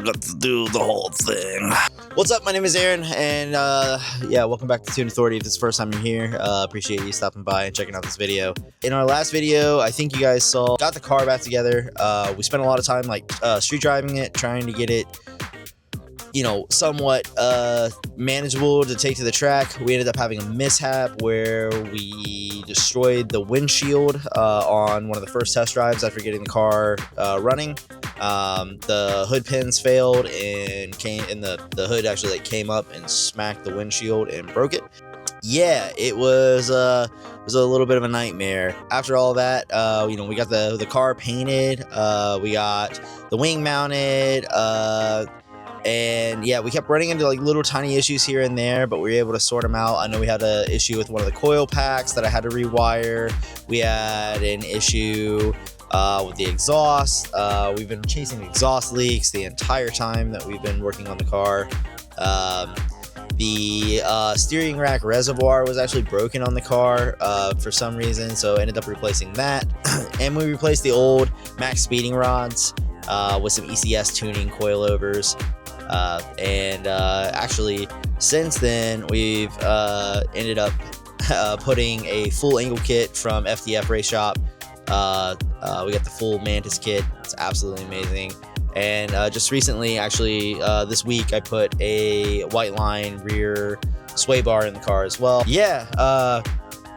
got to do the whole thing. What's up? My name is Aaron, and yeah, welcome back to Tune Authority. If this is the first time you're here, appreciate you stopping by and checking out this video. In our last video, I think you guys saw, got the car back together. We spent a lot of time like street driving it, trying to get it, you know, somewhat manageable to take to the track. We ended up having a mishap where we destroyed the windshield on one of the first test drives after getting the car running. The hood pins failed and the hood actually like came up and smacked the windshield and broke it. Yeah, it was a little bit of a nightmare. After all that, you know, we got the car painted, we got the wing mounted, and yeah, we kept running into like little tiny issues here and there, but we were able to sort them out. I know we had an issue with one of the coil packs that I had to rewire. We had an issue with the exhaust. We've been chasing exhaust leaks the entire time that we've been working on the car. The steering rack reservoir was actually broken on the car for some reason, so ended up replacing that. And we replaced the old max speeding rods with some ECS tuning coilovers. Actually, since then, we've ended up putting a full angle kit from FDF Race Shop. We got the full Mantis kit. It's absolutely amazing. And just recently, actually, this week, I put a white line rear sway bar in the car as well. Yeah,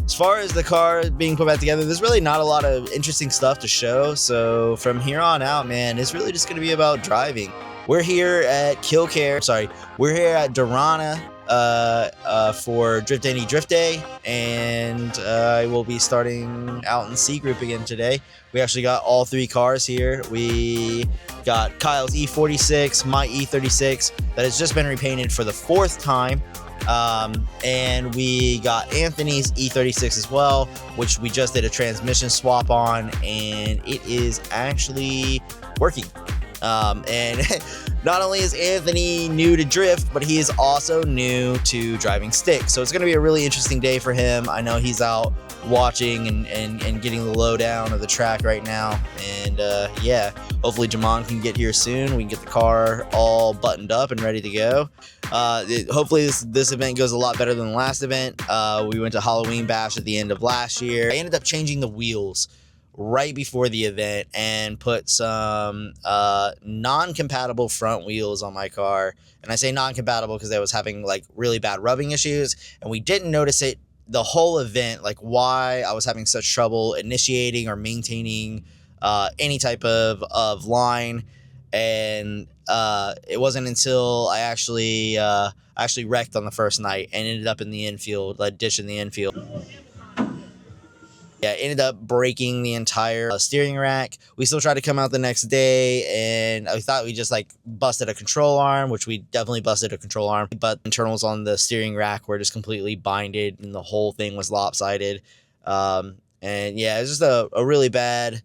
as far as the car being put back together, there's really not a lot of interesting stuff to show. So from here on out, man, it's really just going to be about driving. We're here at we're here at Durana for Drift Any Drift Day, and I will be starting out in C Group again today. We actually got all three cars here. We got Kyle's E46, my E36 that has just been repainted for the 4th time, and we got Anthony's E36 as well, which we just did a transmission swap on, and it is actually working. And not only is Anthony new to drift, but he is also new to driving stick. So it's going to be a really interesting day for him. I know he's out watching and getting the lowdown of the track right now. And yeah, hopefully Jamon can get here soon. We can get the car all buttoned up and ready to go. Hopefully this event goes a lot better than the last event. We went to Halloween Bash at the end of last year. I ended up changing the wheels right before the event and put some non-compatible front wheels on my car. And I say non-compatible because I was having like really bad rubbing issues, and we didn't notice it the whole event, like why I was having such trouble initiating or maintaining any type of line. And it wasn't until I actually wrecked on the first night and ended up in the infield, like ditch in the infield. Yeah, ended up breaking the entire steering rack. We still tried to come out the next day, and I thought we just like busted a control arm, which we definitely busted a control arm, but internals on the steering rack were just completely binded and the whole thing was lopsided. And yeah, it was just a really bad,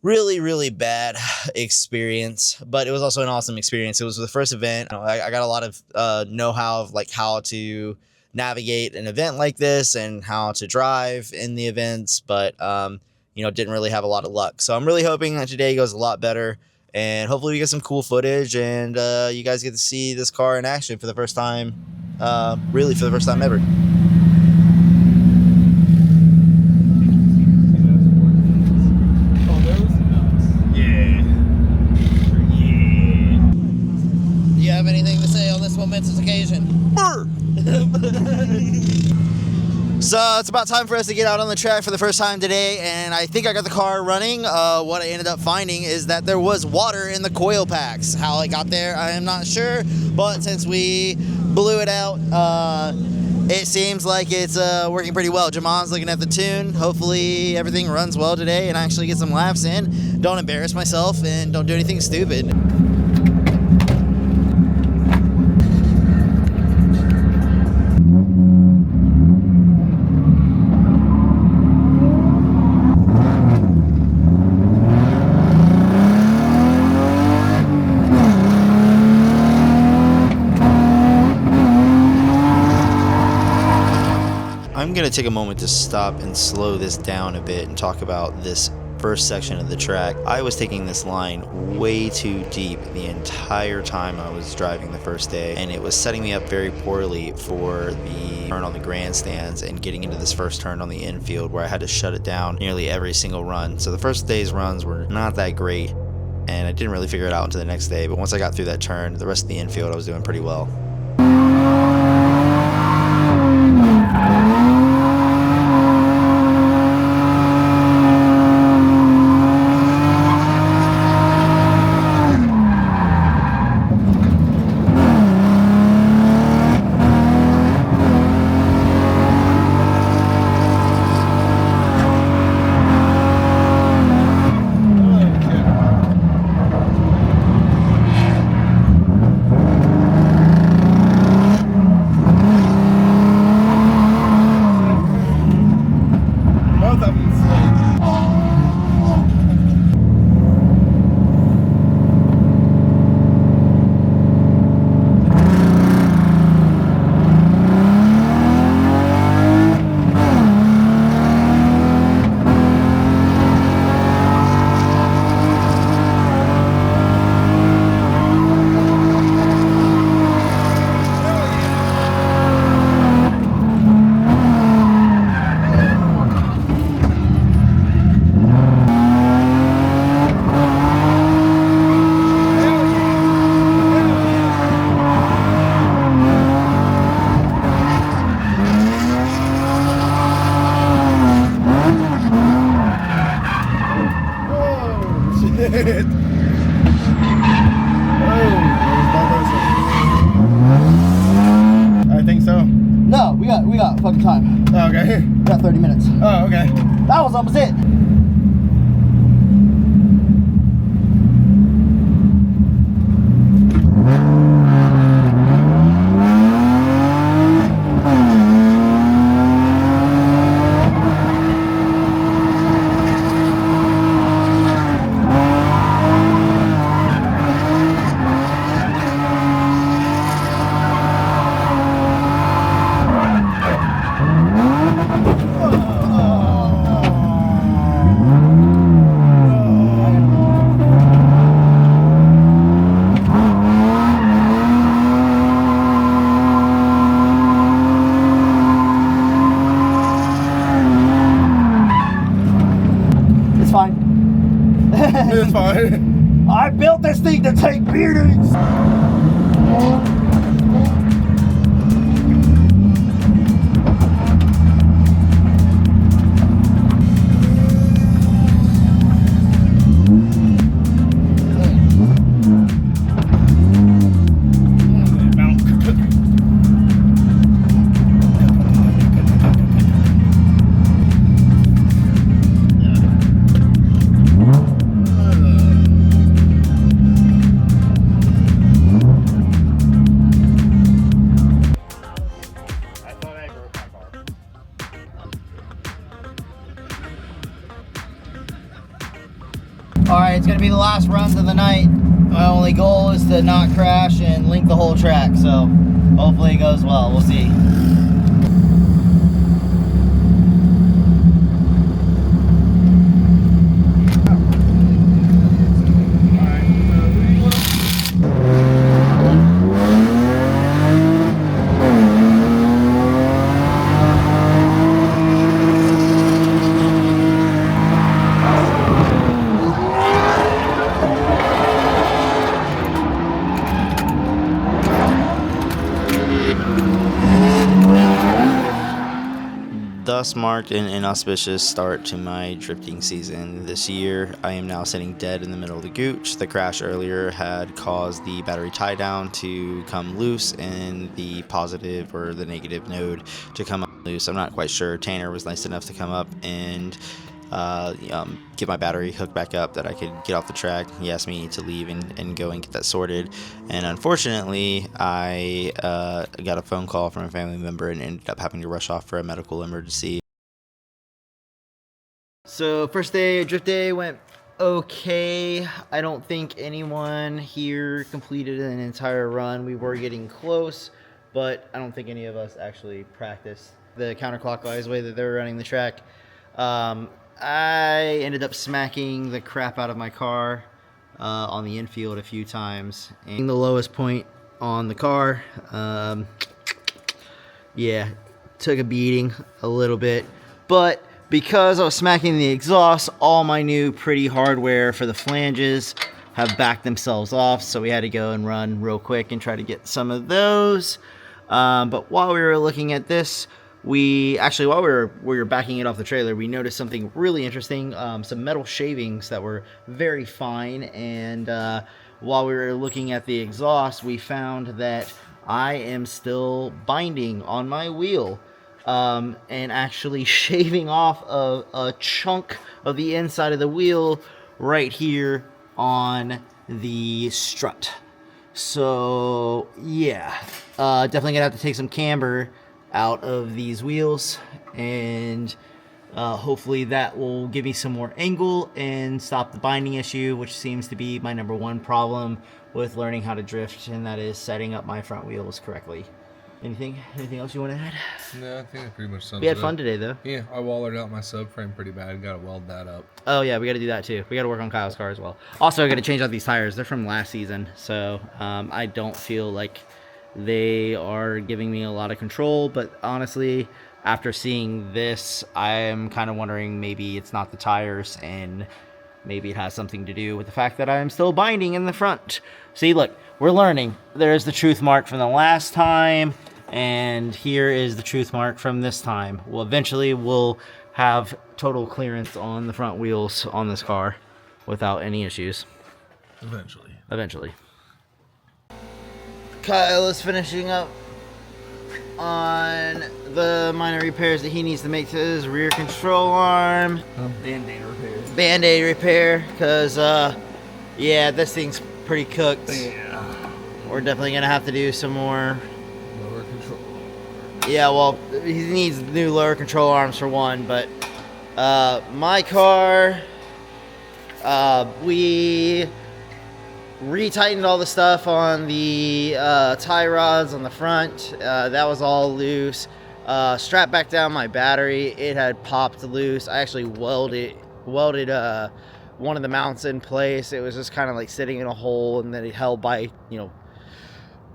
really bad experience, but it was also an awesome experience. It was the first event. I got a lot of know-how of like how to navigate an event like this and how to drive in the events, but you know, didn't really have a lot of luck. So I'm really hoping that today goes a lot better, and hopefully we get some cool footage and you guys get to see this car in action for the first time, really for the first time ever. Do you have anything to say on this momentous occasion? So it's about time for us to get out on the track for the first time today, and I think I got the car running. What I ended up finding is that there was water in the coil packs. How it got there, I am not sure, but since we blew it out, it seems like it's working pretty well. Jamon's looking at the tune. Hopefully everything runs well today and I actually get some laps in. Don't embarrass myself and don't do anything stupid. I'm going to take a moment to stop and slow this down a bit and talk about this first section of the track. I was taking this line way too deep the entire time I was driving the first day, and it was setting me up very poorly for the turn on the grandstands and getting into this first turn on the infield where I had to shut it down nearly every single run. So the first day's runs were not that great, and I didn't really figure it out until the next day, but once I got through that turn, the rest of the infield I was doing pretty well. I think so. No, we got fucking time. Oh, okay. We got 30 minutes. Oh, okay. That was almost it. It's fine. I built this thing to take beatings. Alright, it's going to be the last runs of the night. My only goal is to not crash and link the whole track, so hopefully it goes well. We'll see. Thus marked an inauspicious start to my drifting season. This year, I am now sitting dead in the middle of the gooch. The crash earlier had caused the battery tie down to come loose and the positive or the negative node to come up loose. I'm not quite sure. Tanner was nice enough to come up and get my battery hooked back up that I could get off the track. He asked me to leave and go and get that sorted, and unfortunately I got a phone call from a family member and ended up having to rush off for a medical emergency. So first day, drift day, went okay. I don't think anyone here completed an entire run. We were getting close, but I don't think any of us actually practiced the counterclockwise way that they were running the track. I ended up smacking the crap out of my car on the infield a few times. And the lowest point on the car, yeah, took a beating a little bit. But because I was smacking the exhaust, all my new pretty hardware for the flanges have backed themselves off. So we had to go and run real quick and try to get some of those. But while we were looking at this, while we were backing it off the trailer, we noticed something really interesting, some metal shavings that were very fine. And while we were looking at the exhaust, we found that I am still binding on my wheel, and actually shaving off a chunk of the inside of the wheel right here on the strut. So yeah, definitely gonna have to take some camber out of these wheels, and hopefully that will give me some more angle and stop the binding issue, which seems to be my number one problem with learning how to drift, and that is setting up my front wheels correctly. Anything else you want to add? No, I think that pretty much sums We had it fun up. today though. Yeah, I wallered out my subframe pretty bad. Got to weld that up. Oh yeah, we got to do that too. We got to work on Kyle's car as well. Also, I got to change out these tires. They're from last season, so I don't feel like they are giving me a lot of control. But honestly, after seeing this, I am kind of wondering maybe it's not the tires, and maybe it has something to do with the fact that I am still binding in the front. See, look, we're learning. There's the truth mark from the last time, and here is the truth mark from this time. Well, eventually we'll have total clearance on the front wheels on this car without any issues. Eventually. Kyle is finishing up on the minor repairs that he needs to make to his rear control arm. Band-aid repair, because yeah, this thing's pretty cooked. Yeah. We're definitely gonna have to do some more. Lower control. Yeah, well, he needs new lower control arms for one, but my car, we retightened all the stuff on the tie rods on the front. That was all loose. Strapped back down my battery. It had popped loose. I actually welded one of the mounts in place. It was just kind of like sitting in a hole, and then it held by, you know,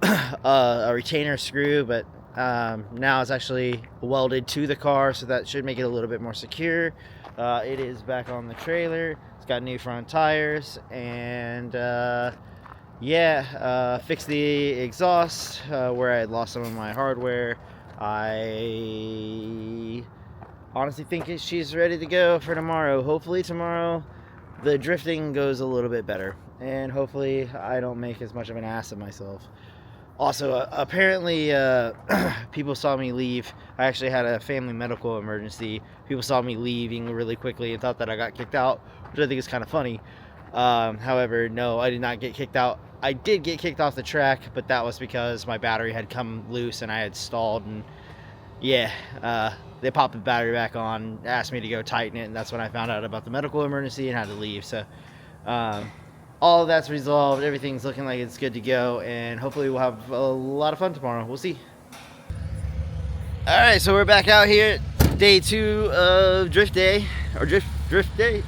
a retainer screw. But now it's actually welded to the car, so that should make it a little bit more secure. It is back on the trailer. It's got new front tires, and fixed the exhaust where I had lost some of my hardware. I honestly think she's ready to go for tomorrow. Hopefully tomorrow the drifting goes a little bit better, and hopefully I don't make as much of an ass of myself. Also, apparently people saw me leave. I actually had a family medical emergency. People saw me leaving really quickly and thought that I got kicked out, which I think is kind of funny. However, no, I did not get kicked out. I did get kicked off the track, but that was because my battery had come loose and I had stalled, and yeah, they popped the battery back on, asked me to go tighten it, and that's when I found out about the medical emergency and had to leave. So all of that's resolved. Everything's looking like it's good to go, and hopefully we'll have a lot of fun tomorrow. We'll see. All right, so we're back out here, day 2 of Drift Day, or Drift Day.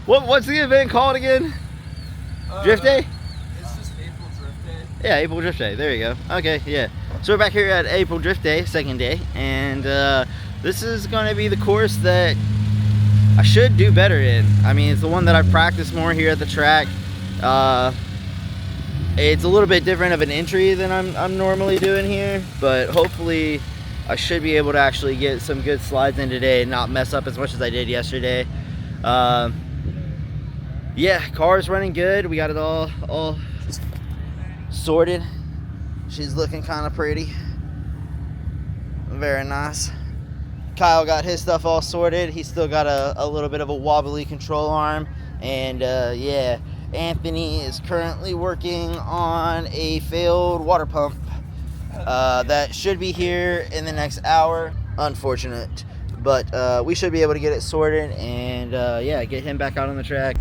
What's the event called again? Drift Day? It's just April Drift Day. Yeah, April Drift Day. There you go. Okay, yeah. So we're back here at April Drift Day, second day, and this is going to be the course that I should do better in. I mean, it's the one that I practice more here at the track. It's a little bit different of an entry than I'm normally doing here, but hopefully I should be able to actually get some good slides in today and not mess up as much as I did yesterday. Yeah, car's running good. We got it all sorted. She's looking kind of pretty. Very nice. Kyle got his stuff all sorted. He's still got a little bit of a wobbly control arm. And yeah, Anthony is currently working on a failed water pump that should be here in the next hour. Unfortunate. But we should be able to get it sorted and yeah, get him back out on the track.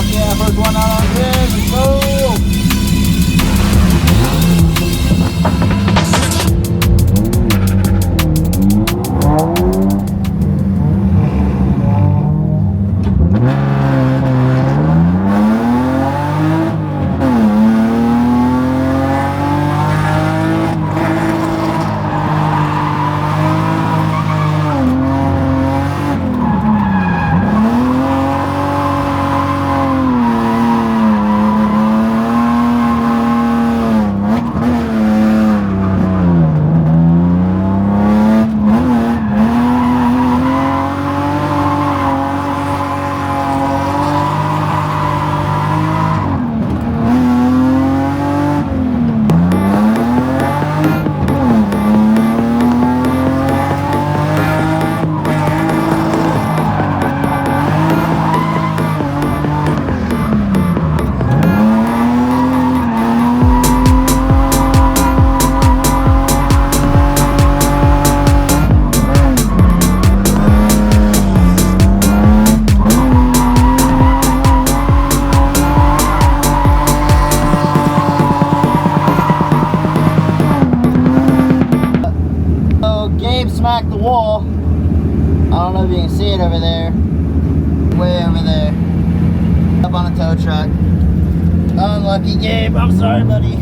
Fuck yeah, first one out on grid. Let's go. Smacked the wall. I don't know if you can see it over there. Way over there. Up on a tow truck. Unlucky Gabe. I'm sorry, buddy.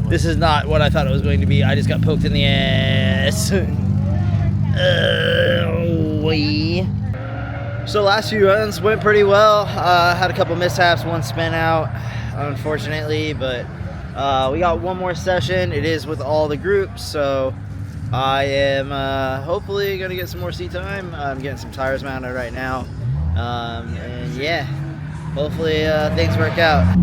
This is not what I thought it was going to be. I just got poked in the ass. So last few runs went pretty well. Had a couple mishaps, one spin out, unfortunately, but we got one more session. It is with all the groups, so I am hopefully gonna get some more seat time. I'm getting some tires mounted right now, and yeah, hopefully things work out.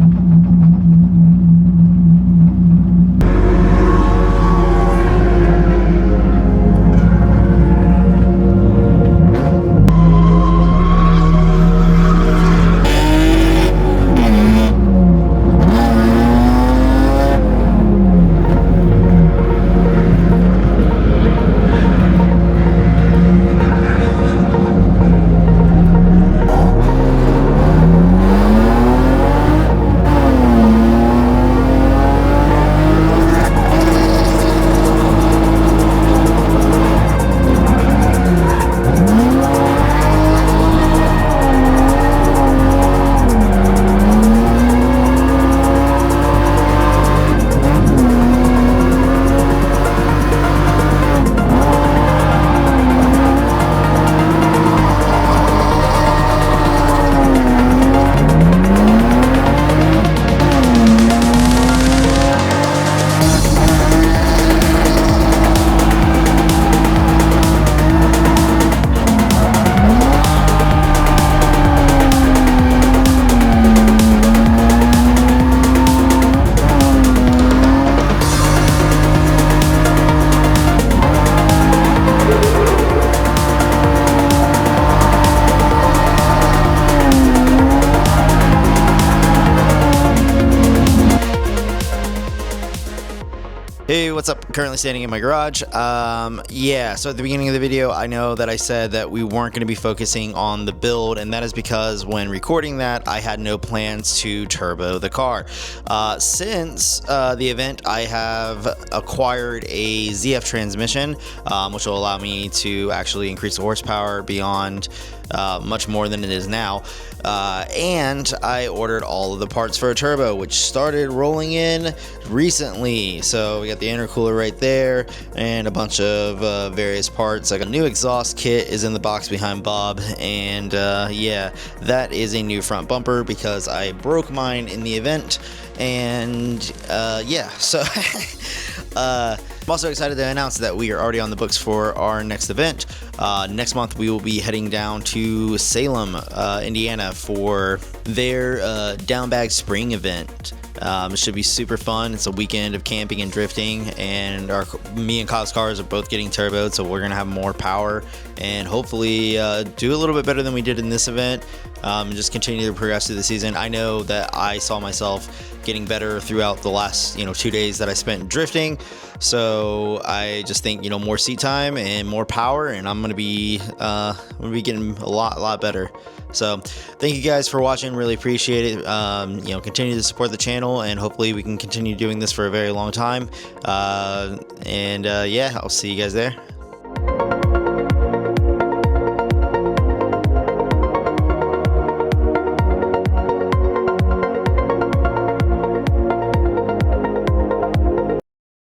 Hey, what's up? Currently standing in my garage. Yeah, so at the beginning of the video, I know that I said that we weren't going to be focusing on the build, and that is because when recording that, I had no plans to turbo the car. Since the event, I have acquired a ZF transmission, which will allow me to actually increase the horsepower beyond much more than it is now. And I ordered all of the parts for a turbo, which started rolling in recently. So we got the intercooler right there and a bunch of various parts. Like a new exhaust kit is in the box behind Bob, and yeah, that is a new front bumper because I broke mine in the event. And yeah, so I'm also excited to announce that we are already on the books for our next event. Next month we will be heading down to Salem, Indiana for their Down Bag Spring event. It should be super fun. It's a weekend of camping and drifting, and me and Kyle's cars are both getting turboed, so we're gonna have more power and hopefully do a little bit better than we did in this event. And just continue to progress through the season. I know that I saw myself getting better throughout the last 2 days that I spent drifting, so I just think more seat time and more power, and I'm gonna be getting a lot better. So thank you guys for watching, really appreciate it. Continue to support the channel, and hopefully we can continue doing this for a very long time. Yeah, I'll see you guys there.